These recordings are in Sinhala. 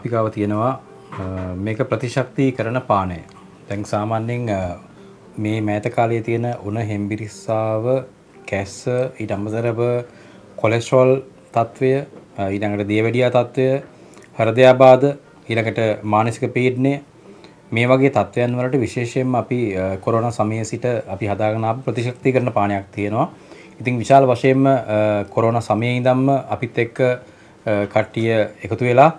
අපි ගාව තියෙනවා මේක ප්‍රතිශක්තිකරණ පානය. දැන් සාමාන්‍යයෙන් මේ මෑත කාලයේ තියෙන උණ හෙම්බිරිස්සාව කැස්ස ඊට අමතරව කොලෙස්ටරෝල් තත්වය ඊළඟට දියවැඩියා තත්වය හෘදයාබාධ ඊළඟට මානසික පීඩනය මේ වගේ තත්වයන් වලට විශේෂයෙන්ම අපි කොරෝනා සමයේ සිට අපි හදාගෙන ආපු ප්‍රතිශක්තිකරණ පානයක් තියෙනවා. ඉතින් විශාල වශයෙන්ම කොරෝනා සමයේ ඉඳන්ම අපිත් එක්ක කට්ටිය එකතු වෙලා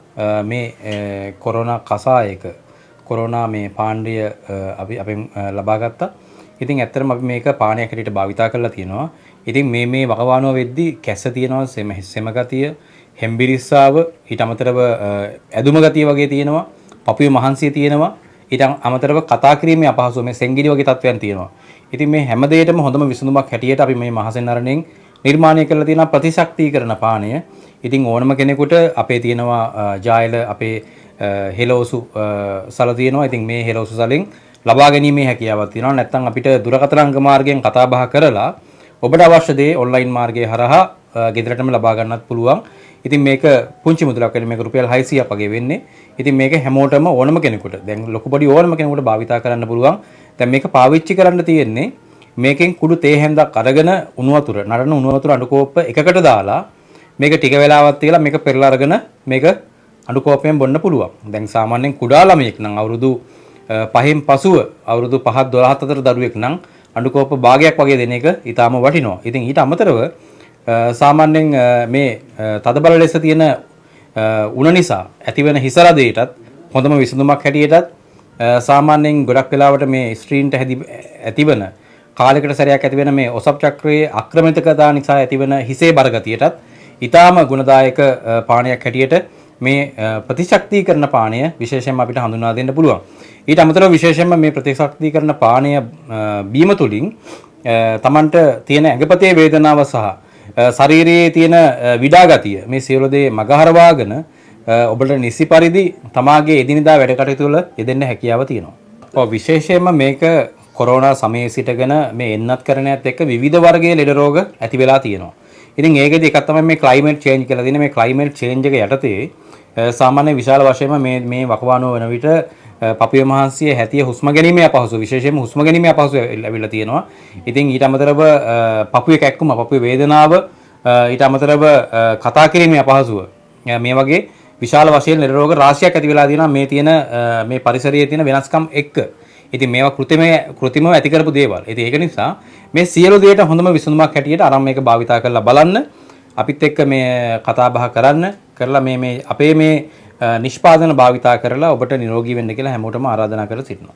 මේ කොරෝනා කසායක කොරෝනා මේ පාණ්ඩය අපි අපෙන් ලබා ගත්තා. ඉතින් ඇත්තටම අපි මේක පානයක් හැටියට භාවිතා කරලා තියෙනවා. ඉතින් මේ වකවානුව වෙද්දී කැස්ස තියෙනවා, සෙම ගතිය, හෙම්බිරිස්සාව, ඊට අමතරව ඇදුම ගතිය වගේ තියෙනවා, පපුවේ මහන්සිය තියෙනවා, ඊට අමතරව කතා කිරීමේ අපහසුව මේ සෙන්ගිලි වගේ තත්ත්වයන් තියෙනවා. ඉතින් මේ හැම දෙයකටම හොඳම විසඳුමක් හැටියට අපි මේ මහසෙන් අරණෙන් නිර්මාණය කරලා තියෙන ප්‍රතිශක්තිකරණ පානය. ඉතින් ඕනම කෙනෙකුට අපේ තියෙනවා ජායල අපේ හෙලෝසු සල තියෙනවා. ඉතින් මේ හෙලෝසු සලෙන් ලබා ගැනීමේ හැකියාවක් තියෙනවා. නැත්නම් අපිට දුරකථන අංග මාර්ගයෙන් කතා බහ කරලා ඔබට අවශ්‍ය දේ ඔන්ලයින් මාර්ගයේ හරහා ගෙදරටම ලබා ගන්නත් පුළුවන්. ඉතින් මේක පුංචි මුදලක් වෙන මේක රුපියල් 600ක් වගේ වෙන්නේ. ඉතින් මේක හැමෝටම ඕනම කෙනෙකුට දැන් ලොකු පොඩි ඕනම කෙනෙකුට භාවිතා කරන්න පුළුවන්. දැන් මේක පාවිච්චි කරන්න තියෙන්නේ මේකෙන් කුඩු තේ හැන්දක් අරගෙන උණු වතුර නරන උණු වතුර අඬු කෝප්ප එකකට දාලා මේක ටික වෙලාවක් තියලා මේක පෙරලා අරගෙන මේක අඬු කෝප්පයෙන් බොන්න පුළුවන්. දැන් සාමාන්‍යයෙන් කුඩා ළමයෙක් නම් අවුරුදු 5න් පසුව අවුරුදු 5 12 අතර දරුවෙක් නම් අඬු කෝප්ප භාගයක් වගේ දෙන එක ඊටාම වටිනවා. ඉතින් ඊට අමතරව සාමාන්‍යයෙන් මේ තදබල ලෙස තියෙන උණ නිසා ඇතිවෙන හිස රදයටත් හොඳම විසඳුමක් හැටියටත් සාමාන්‍යයෙන් ගොඩක් වෙලාවට මේ ස්ත්‍රීන්ට ඇතිවන කාලයකට සැරයක් ඇතිවෙන මේ ඔසප් චක්‍රයේ අක්‍රමිතකතා නිසා ඇතිවෙන හිසේ බරගතියටත් ඊටාම ගුණදායක පානයක් හැටියට මේ ප්‍රතිශක්තිකරණ පානය විශේෂයෙන්ම අපිට හඳුන්වා දෙන්න පුළුවන්. ඊට අමතරව විශේෂයෙන්ම මේ ප්‍රතිශක්තිකරණ පානය බීම තුලින් තමන්ට තියෙන ඇඟපතේ වේදනාව සහ ශරීරයේ තියෙන විඩා ගතිය මේ සියලු දේ මගහරවාගෙන ඔබට නිසි පරිදි තමාගේ එදිනෙදා වැඩ කටයුතු වල යෙදෙන්න හැකියාව තියෙනවා. ඔව් විශේෂයෙන්ම මේක කොරෝනා සමයේ සිටගෙන මේ එන්නත් කරණයත් එක්ක විවිධ වර්ගයේ ලෙඩ රෝග ඇති වෙලා තියෙනවා. ඉතින් ඒකෙදි එකක් තමයි මේ ක්ලයිමේට් චේන්ජ් කියලා තියෙන මේ ක්ලයිමේට් චේන්ජ් එක යටතේ සාමාන්‍ය විශාල වශයෙන්ම මේ වකවානුව වෙන විට පපුවේ මහන්සිය හැතිය හුස්ම ගැනීමේ අපහසුව විශේෂයෙන්ම හුස්ම ගැනීමේ අපහසුව ලැබිලා තියෙනවා. ඉතින් ඊට අමතරව පපුවේ කැක්කුම පපුවේ වේදනාව ඊට අමතරව කතා කිරීමේ අපහසුව මේ වගේ විශාල වශයෙන් ලෙඩ රෝග රාශියක් ඇති වෙලා තියෙනවා මේ තියෙන මේ පරිසරයේ තියෙන වෙනස්කම් එක්ක. ඉතින් මේවා කෘත්‍රිමව ඇති කරපු දේවල්. ඉතින් ඒක නිසා මේ සියලු දේට හොඳම විසඳුමක් හැටියට අරන් මේක භාවිතා කරලා බලන්න. අපිත් එක්ක මේ කතා බහ කරලා මේ අපේ මේ නිෂ්පාදන භාවිතා කරලා ඔබට නිරෝගී වෙන්න කියලා හැමෝටම ආරාධනා කරලා සිටිනවා.